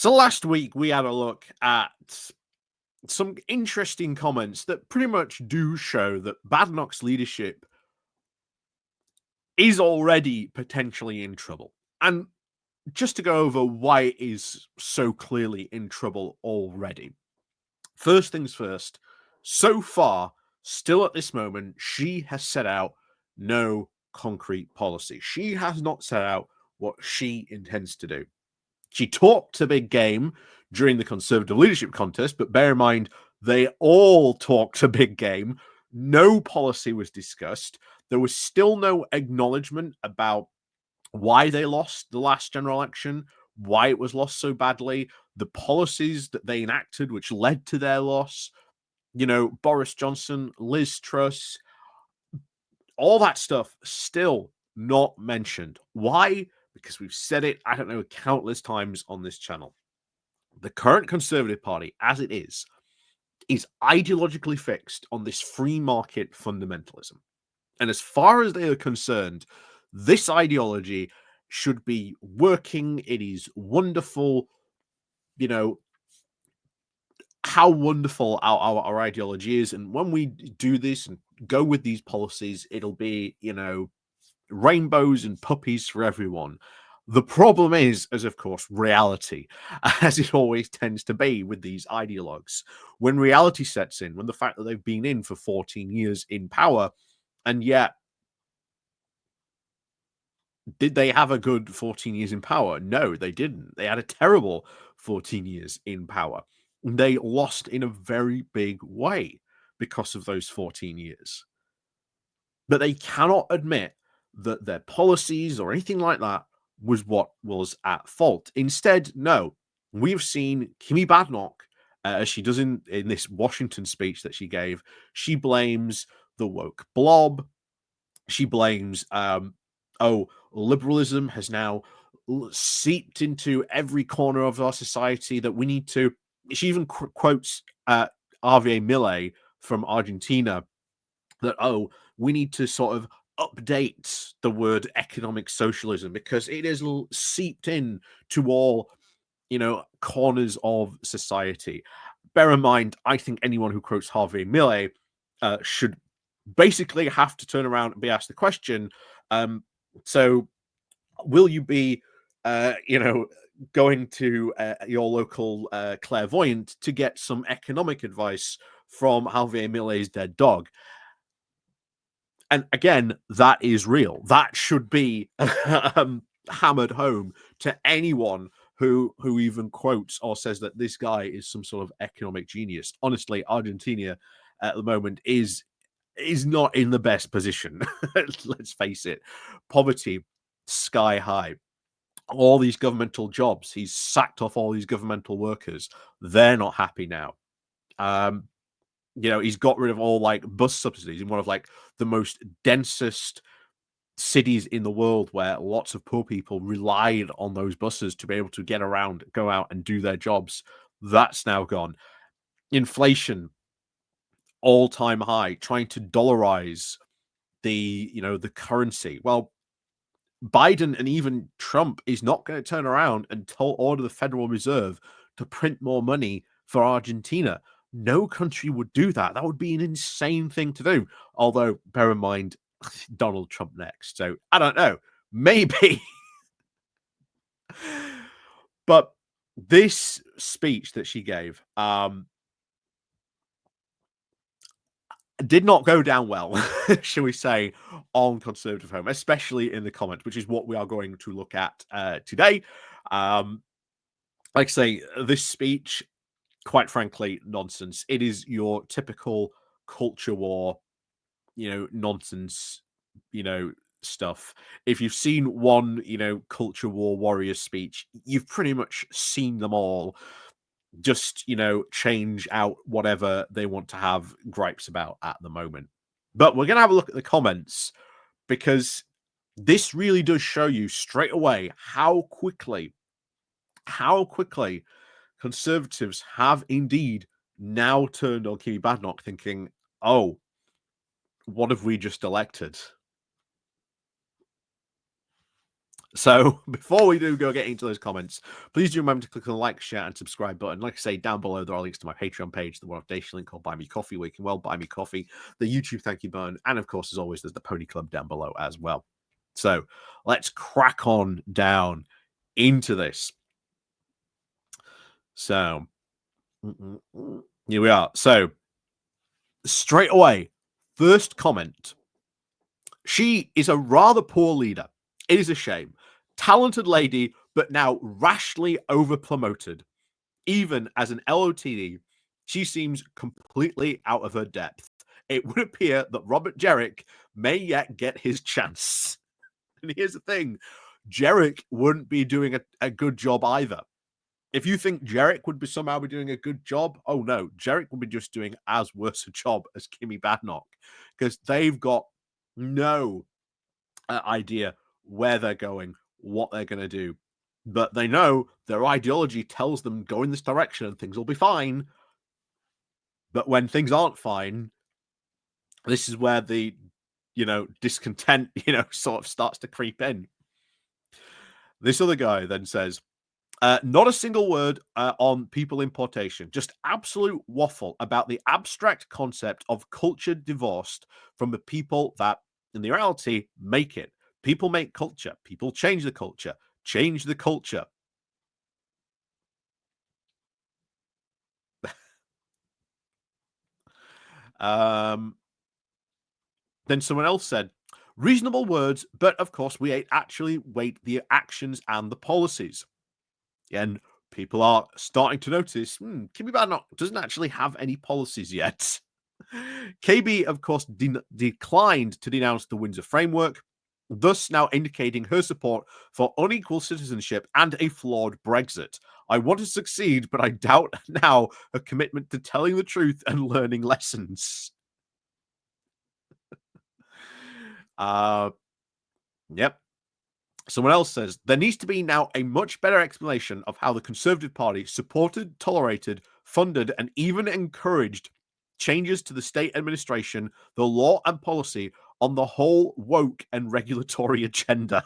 So last week we had a look at some interesting comments that pretty much do show that Badenoch's leadership is already potentially in trouble. And just to go over why it is so clearly in trouble already. First things first, so far, still at this moment, she has set out no concrete policy. She has not set out what she intends to do. She talked a big game during the Conservative leadership contest, but bear in mind, they all talked a big game. No policy was discussed. There was still no acknowledgement about why they lost the last general election, why it was lost so badly, the policies that they enacted which led to their loss. You know, Boris Johnson, Liz Truss, all that stuff still not mentioned. Why? Because we've said it, I don't know, countless times on this channel. The current Conservative Party, as it is ideologically fixed on this free market fundamentalism. And as far as they are concerned, this ideology should be working. It is wonderful. You know, how wonderful our ideology is. And when we do this and go with these policies, it'll be, rainbows and puppies for everyone. The problem is, as of course, reality, as it always tends to be with these ideologues. When reality sets in, when the fact that they've been in for 14 years in power, and yet, did they have a good 14 years in power? No, they didn't. They had a terrible 14 years in power. They lost in a very big way because of those 14 years. But they cannot admit that their policies or anything like that was what was at fault. Instead, no, we've seen Kemi Badenoch, as she does in this Washington speech that she gave, she blames the woke blob. She blames, liberalism has now seeped into every corner of our society that we need to. She even quotes Javier Milei from Argentina that, we need to sort of update the word economic socialism because it is seeped in to all, corners of society. Bear in mind, I think anyone who quotes Javier Milei should basically have to turn around and be asked the question, so will you be, going to your local clairvoyant to get some economic advice from Javier Milei's dead dog? And again, that is real. That should be hammered home to anyone who even quotes or says that this guy is some sort of economic genius. Honestly, Argentina at the moment is not in the best position. Let's face it. Poverty sky high. All these governmental jobs, he's sacked off all these governmental workers. They're not happy now. He's got rid of all bus subsidies in one of the most densest cities in the world where lots of poor people relied on those buses to be able to get around, go out and do their jobs. That's now gone. Inflation, all-time high, trying to dollarize the currency. Well, Biden and even Trump is not going to turn around and order the Federal Reserve to print more money for Argentina. No country would do that. That would be an insane thing to do. Although, bear in mind, Donald Trump next. So I don't know. Maybe. But this speech that she gave did not go down well, shall we say, on Conservative Home, especially in the comments, which is what we are going to look at today. Like I say, this speech, quite frankly, nonsense. It is your typical culture war, nonsense, stuff. If you've seen one, culture war warrior speech, you've pretty much seen them all. Just, change out whatever they want to have gripes about at the moment. But we're going to have a look at the comments because this really does show you straight away how quickly Conservatives have indeed now turned on Kemi Badenoch thinking, oh, what have we just elected? So before we do go get into those comments, please do remember to click on the like, share, and subscribe button. Like I say, down below there are links to my Patreon page, the One Off Nation link called Buy Me Coffee, where you can buy me coffee, the YouTube thank you button, and of course, as always, there's the Pony Club down below as well. So let's crack on down into this. So here we are. So straight away, first comment. She is a rather poor leader. It is a shame. Talented lady, but now rashly over-promoted. Even as an LOTD, she seems completely out of her depth. It would appear that Robert Jerrick may yet get his chance. And here's the thing. Jerrick wouldn't be doing a good job either. If you think Jerrick would be somehow be doing a good job, oh no, Jerrick would be just doing as worse a job as Kemi Badenoch, because they've got no idea where they're going, what they're going to do. But they know their ideology tells them go in this direction and things will be fine. But when things aren't fine, this is where the, discontent, sort of starts to creep in. This other guy then says, not a single word on people importation, just absolute waffle about the abstract concept of culture divorced from the people that, in the reality, make it. People make culture. People change the culture. Change the culture. Then someone else said, reasonable words, but of course we actually weight the actions and the policies. And people are starting to notice, Kemi Badenoch doesn't actually have any policies yet. KB, of course, declined to denounce the Windsor Framework, thus now indicating her support for unequal citizenship and a flawed Brexit. I want to succeed, but I doubt now her commitment to telling the truth and learning lessons. Yep. Someone else says, there needs to be now a much better explanation of how the Conservative Party supported, tolerated, funded, and even encouraged changes to the state administration, the law and policy on the whole woke and regulatory agenda.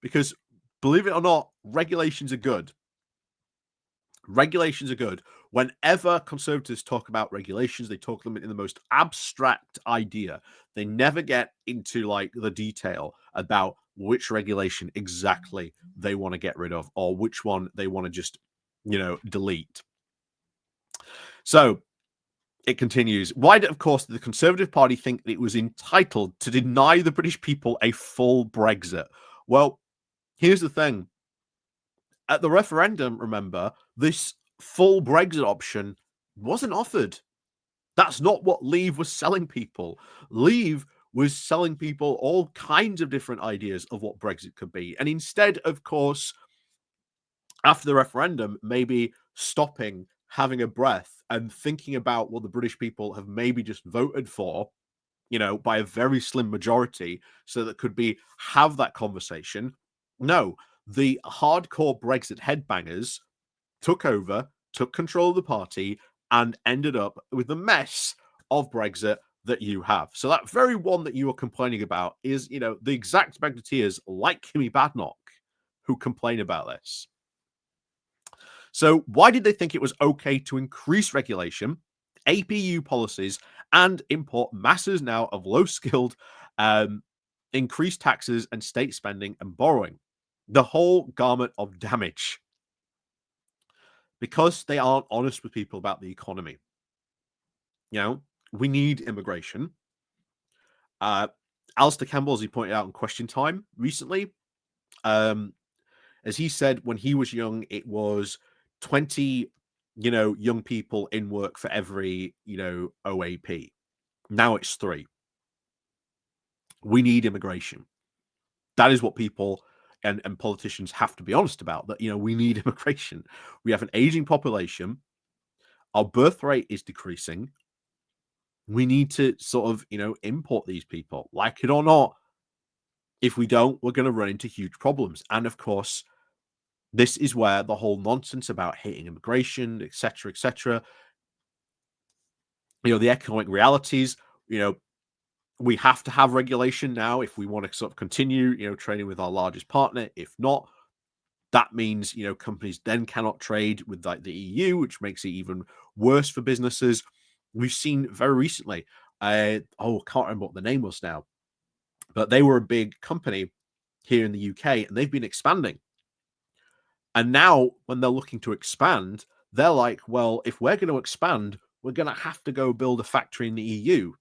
Because, believe it or not, regulations are good. Regulations are good. Whenever conservatives talk about regulations, they talk them in the most abstract idea. They never get into like the detail about which regulation exactly they want to get rid of or which one they want to just, delete. So it continues. Why did, of course, the Conservative Party think that it was entitled to deny the British people a full Brexit? Well, here's the thing. At the referendum, remember, this full Brexit option wasn't offered. That's not what Leave was selling people. Leave was selling people all kinds of different ideas of what Brexit could be. And instead, of course, after the referendum, maybe stopping, having a breath, and thinking about what the British people have maybe just voted for, by a very slim majority, so that could be have that conversation. No, the hardcore Brexit headbangers took over, took control of the party, and ended up with the mess of Brexit that you have. So that very one that you were complaining about is, the exact Brexiteers like Kemi Badenoch who complain about this. So why did they think it was okay to increase regulation, APU policies, and import masses now of low-skilled, increased taxes and state spending and borrowing? The whole gamut of damage. Because they aren't honest with people about the economy. We need immigration. Alistair Campbell, as he pointed out in Question Time recently, as he said, when he was young, it was 20, young people in work for every, OAP. Now it's 3. We need immigration. That is what people and politicians have to be honest about, that, we need immigration. We have an aging population. Our birth rate is decreasing. We need to sort of, import these people, like it or not. If we don't, we're going to run into huge problems. And of course, this is where the whole nonsense about hating immigration, etc., the economic realities, We have to have regulation now if we want to sort of continue, trading with our largest partner. If not, that means, companies then cannot trade with like the EU, which makes it even worse for businesses. We've seen very recently, I can't remember what the name was now, but they were a big company here in the UK and they've been expanding. And now when they're looking to expand, they're like, well, if we're going to expand, we're going to have to go build a factory in the EU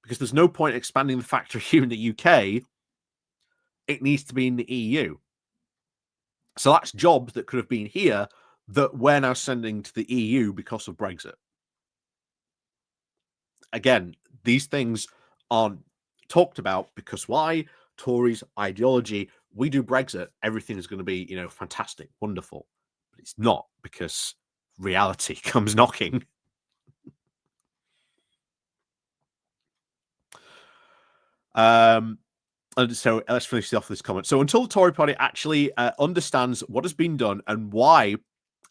because there's no point expanding the factory here in the UK. It needs to be in the EU. So that's jobs that could have been here that we're now sending to the EU because of Brexit. Again, these things aren't talked about because why? Tories ideology. We do Brexit, everything is going to be, fantastic, wonderful. But it's not because reality comes knocking. And so let's finish off this comment. So until the Tory party actually understands what has been done and why,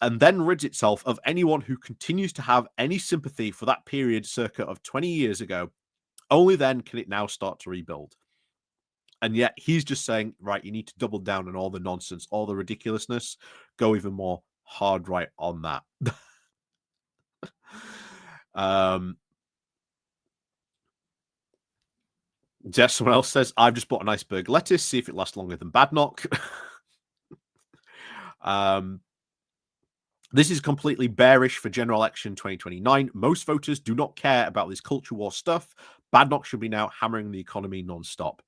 and then rids itself of anyone who continues to have any sympathy for that period circa of 20 years ago, only then can it now start to rebuild. And yet he's just saying, right, you need to double down on all the nonsense, all the ridiculousness, go even more hard right on that. Someone else says, I've just bought an iceberg lettuce, see if it lasts longer than Badenoch. This is completely bearish for general election 2029. Most voters do not care about this culture war stuff. Badenoch should be now hammering the economy non-stop.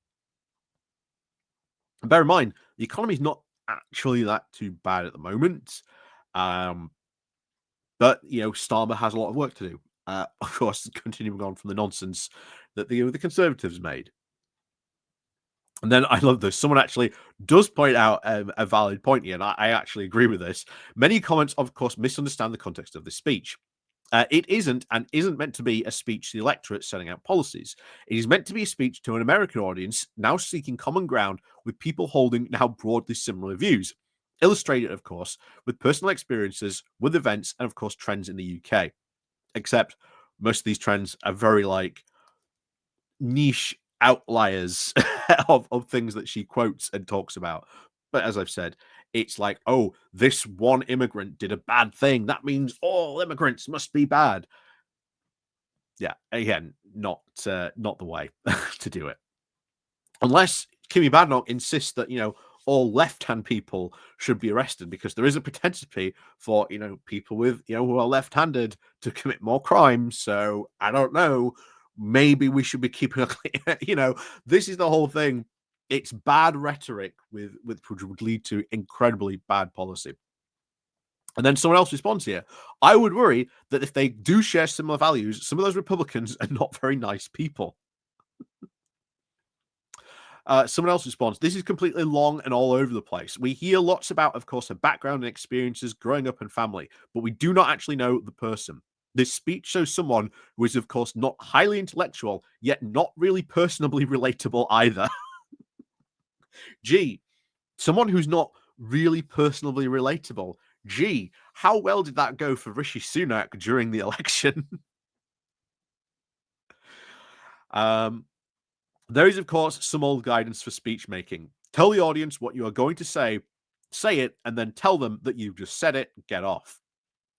And bear in mind, the economy is not actually that too bad at the moment. But, Starmer has a lot of work to do. Of course, continuing on from the nonsense that the Conservatives made. And then I love this. Someone actually does point out a valid point here, and I actually agree with this. Many comments, of course, misunderstand the context of this speech. It isn't and isn't meant to be a speech to the electorate setting out policies. It is meant to be a speech to an American audience now seeking common ground with people holding now broadly similar views. Illustrated, of course, with personal experiences, with events, and of course, trends in the UK. Except most of these trends are very niche outliers of things that she quotes and talks about. But as I've said, it's like, oh, this one immigrant did a bad thing. That means all immigrants must be bad. Yeah, again, not the way to do it. Unless Kemi Badenoch insists that, all left-hand people should be arrested because there is a propensity for, people with, who are left-handed to commit more crimes. So I don't know. Maybe we should be keeping a clear, this is the whole thing. It's bad rhetoric which would lead to incredibly bad policy. And then someone else responds here. I would worry that if they do share similar values, some of those Republicans are not very nice people. Someone else responds, this is completely long and all over the place. We hear lots about, of course, her background and experiences growing up and family, but we do not actually know the person. This speech shows someone who is, of course, not highly intellectual, yet not really personably relatable either. Gee, someone who's not really personally relatable. Gee, how well did that go for Rishi Sunak during the election? There is, of course, some old guidance for speech making. Tell the audience what you are going to say it, and then tell them that you've just said it, get off.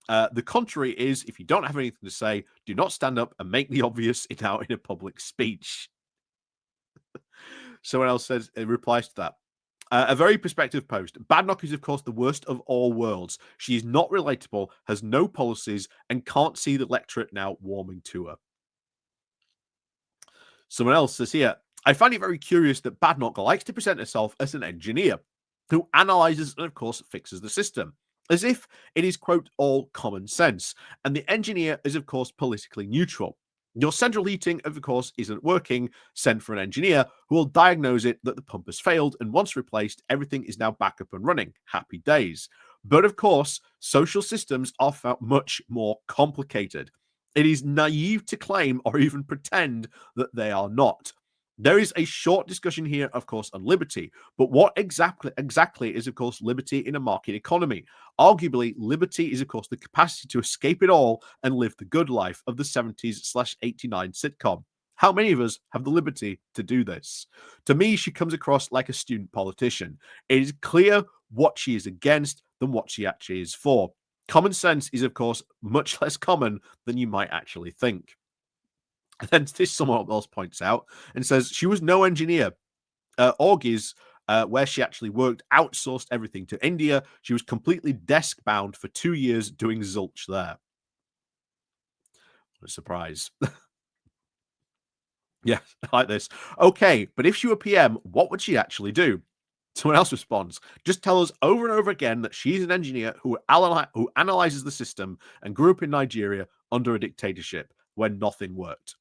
The contrary is, if you don't have anything to say, do not stand up and make the obvious in a public speech. Someone else says, it replies to that. A very perspective post. Badenoch is, of course, the worst of all worlds. She is not relatable, has no policies, and can't see the electorate now warming to her. Someone else says here, I find it very curious that Badenoch likes to present herself as an engineer who analyzes and, of course, fixes the system, as if it is, quote, all common sense. And the engineer is, of course, politically neutral. Your central heating, of course, isn't working. Send for an engineer who will diagnose it that the pump has failed, and once replaced, everything is now back up and running. Happy days. But of course, social systems are much more complicated. It is naive to claim or even pretend that they are not. There is a short discussion here, of course, on liberty. But what exactly is, of course, liberty in a market economy? Arguably, liberty is, of course, the capacity to escape it all and live the good life of the 70s/89 sitcom. How many of us have the liberty to do this? To me, she comes across like a student politician. It is clear what she is against than what she actually is for. Common sense is, of course, much less common than you might actually think. And then this someone else points out and says she was no engineer. Augie's, where she actually worked, outsourced everything to India. She was completely desk bound for 2 years doing zilch there. What a surprise. Yeah, I like this. Okay, but if she were PM, what would she actually do? Someone else responds, just tell us over and over again that she's an engineer who analyzes the system and grew up in Nigeria under a dictatorship when nothing worked.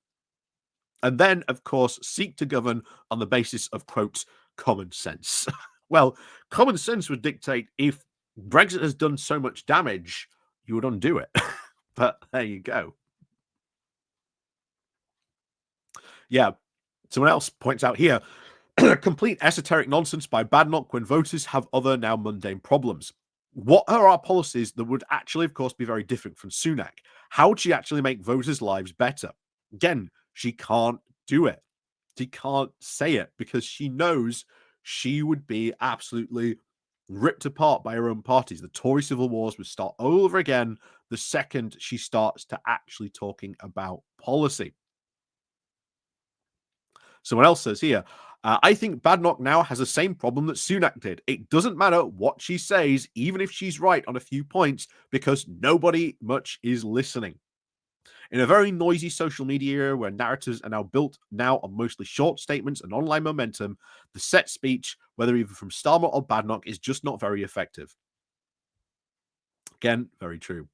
And then, of course, seek to govern on the basis of, quote, common sense. Well, common sense would dictate if Brexit has done so much damage, you would undo it. But there you go. Yeah. Someone else points out here complete esoteric nonsense by Badenoch when voters have other now mundane problems. What are our policies that would actually, of course, be very different from Sunak? How would she actually make voters' lives better? Again, she can't do it. She can't say it because she knows she would be absolutely ripped apart by her own parties. The Tory civil wars would start all over again the second she starts to actually talking about policy. Someone else says here, I think Badenoch now has the same problem that Sunak did. It doesn't matter what she says, even if she's right on a few points, because nobody much is listening. In a very noisy social media era where narratives are now built on mostly short statements and online momentum, the set speech, whether even from Starmer or Badenoch, is just not very effective. Again, very true.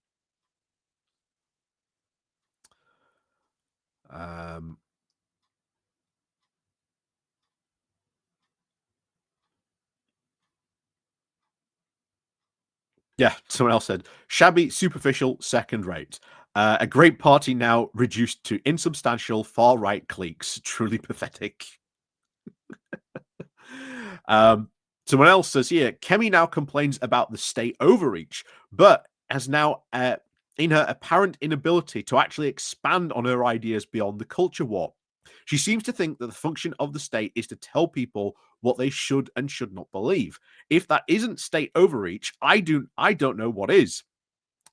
Yeah, someone else said, shabby, superficial, second rate. A great party now reduced to insubstantial far right cliques. Truly pathetic. Someone else says here, Kemi now complains about the state overreach, but has now, in her apparent inability to actually expand on her ideas beyond the culture war. She seems to think that the function of the state is to tell people what they should and should not believe. If that isn't state overreach, I don't know what is.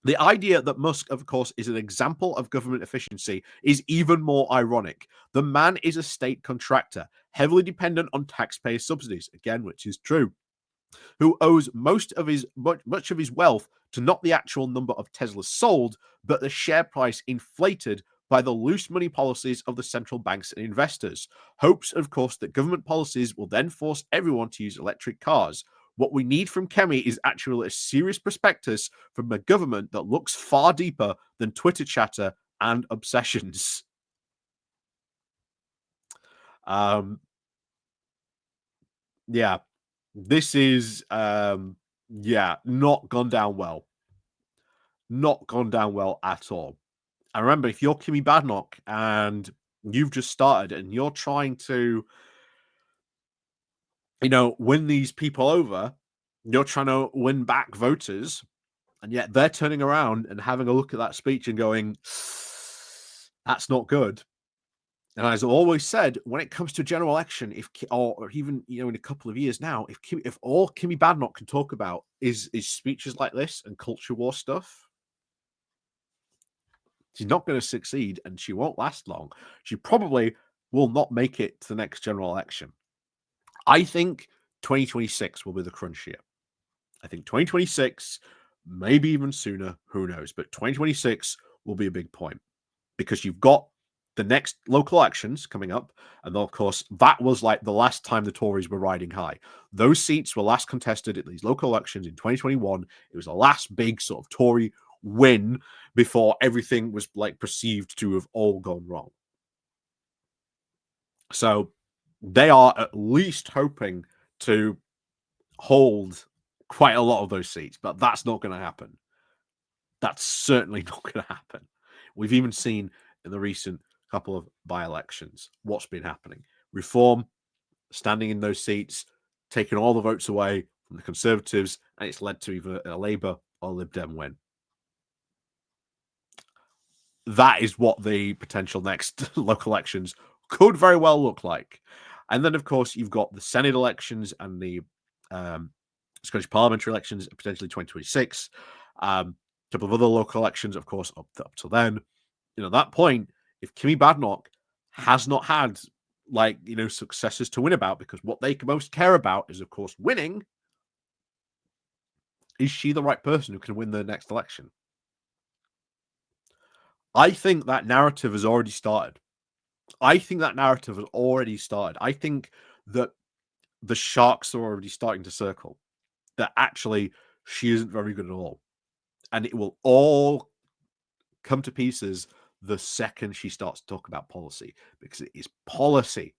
The idea that Musk, of course, is an example of government efficiency is even more ironic. The man is a state contractor, heavily dependent on taxpayer subsidies, again, which is true, who owes much of his wealth to not the actual number of Teslas sold, but the share price inflated by the loose money policies of the central banks and investors. Hopes, of course, that government policies will then force everyone to use electric cars. What we need from Kemi is actually a serious prospectus from a government that looks far deeper than Twitter chatter and obsessions. Yeah, this is not gone down well. Not gone down well at all. And remember, if you're Kemi Badenoch and you've just started and you're trying to, win these people over, you're trying to win back voters, and yet they're turning around and having a look at that speech and going, that's not good. And as I've always said, when it comes to a general election, or even in a couple of years now, if all Kemi Badenoch can talk about is speeches like this and culture war stuff, she's not going to succeed and she won't last long. She probably will not make it to the next general election. I think 2026 will be the crunch year. I think 2026, maybe even sooner, who knows? But 2026 will be a big point because you've got the next local elections coming up. And of course, that was like the last time the Tories were riding high. Those seats were last contested at these local elections in 2021. It was the last big sort of Tory win before everything was like perceived to have all gone wrong. So they are at least hoping to hold quite a lot of those seats, but that's not going to happen. That's certainly not going to happen. We've even seen in the recent couple of by-elections what's been happening. Reform standing in those seats, taking all the votes away from the Conservatives, and it's led to either a Labour or Lib Dem win. That is what the potential next local elections could very well look like. And then, of course, you've got the Senate elections and the um, Scottish parliamentary elections, potentially 2026. A couple of other local elections, of course, up till then. At that point, if Kemi Badenoch has not had successes to win about, because what they most care about is, of course, winning, is she the right person who can win the next election? I think that narrative has already started. I think that the sharks are already starting to circle. That actually she isn't very good at all. And it will all come to pieces the second she starts to talk about policy, because it is policy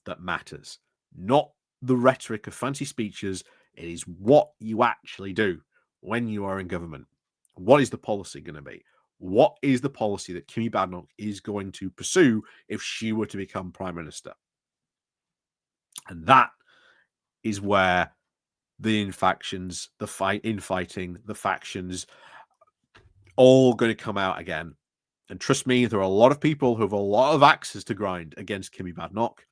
that matters, not the rhetoric of fancy speeches. It is what you actually do when you are in government. What is the policy going to be? What is the policy that Kemi Badenoch is going to pursue if she were to become prime minister? And that is where the infactions, the infighting, the factions, all going to come out again. And trust me, there are a lot of people who have a lot of axes to grind against Kemi Badenoch.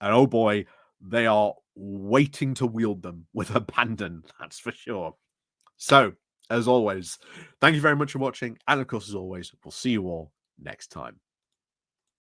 And oh boy, they are waiting to wield them with abandon, that's for sure. So, as always, thank you very much for watching. And of course, as always, we'll see you all next time.